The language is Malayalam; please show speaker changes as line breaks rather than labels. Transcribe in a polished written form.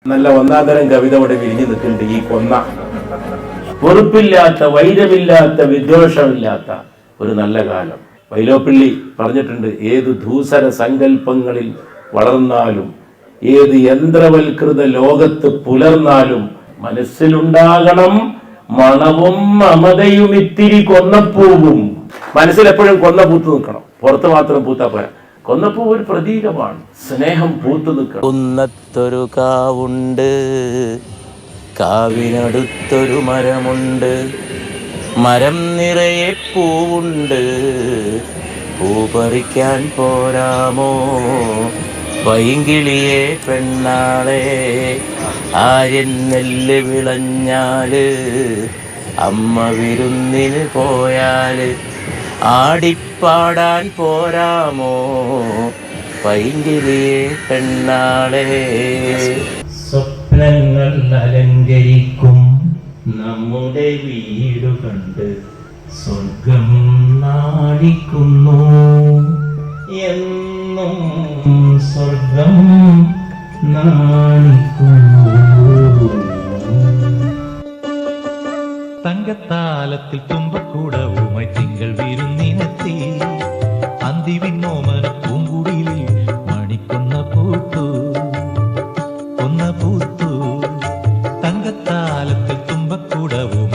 നല്ല ഒന്നാന്തരം കവിത ഇവിടെ വിരിഞ്ഞു നിൽക്കുന്നുണ്ട്. ഈ കൊന്ന വെറുപ്പില്ലാത്ത, വൈരമില്ലാത്ത, വിദ്വേഷമില്ലാത്ത ഒരു നല്ല കാലം. വൈലോപ്പിള്ളി പറഞ്ഞിട്ടുണ്ട്, ഏത് ധൂസര സങ്കല്പങ്ങളിൽ വളർന്നാലും, ഏത് യന്ത്രവൽകൃത ലോകത്ത് പുലർന്നാലും മനസ്സിലുണ്ടാകണം മണവും മമതയും ഇത്തിരി കൊന്നപ്പൂവും. മനസ്സിലെപ്പോഴും കൊന്ന പൂത്ത് നിൽക്കണം, പുറത്ത് മാത്രം പൂത്താ പോരാ. കൊന്നപ്പൂ ഒരു പ്രതീകമാണ്, സ്നേഹം പൂത്തു നിൽക്കണം.
കുന്നത്തൊരു കാവുണ്ട്, കാവിനടുത്തൊരു മരമുണ്ട്, മരം നിറയെ പൂവുണ്ട്, പൂ പറിക്കാൻ പോരാമോ പൈങ്കിളിയെ പെണ്ണാളെ. ആര്യൻ നെല്ല് വിളഞ്ഞാല്, അമ്മ വിരുന്നിന് പോയാല്, ആടിപ്പാടാൻ പോരാമോ പൈങ്കിളിയെ പെണ്ണാളെ. സ്വപ്നങ്ങൾ അലങ്കരിക്കും നമ്മുടെ വീടു കണ്ട് സ്വർഗം നാടിക്കുന്നു, എന്നും സ്വർഗം നാടിക്കുന്നു.
തങ്കത്താലത്തിൽ തുമ്പക്കൂടവുമായി തിങ്കൾ വിരുന്നിനെത്തി, അന്തിവിണ്ണോമന പൂങ്കുടിലിൽ മണിക്കൊന്ന പൂത്തു, കൊന്ന പൂത്തു. തങ്കത്താലത്തിൽ തുമ്പക്കൂടവും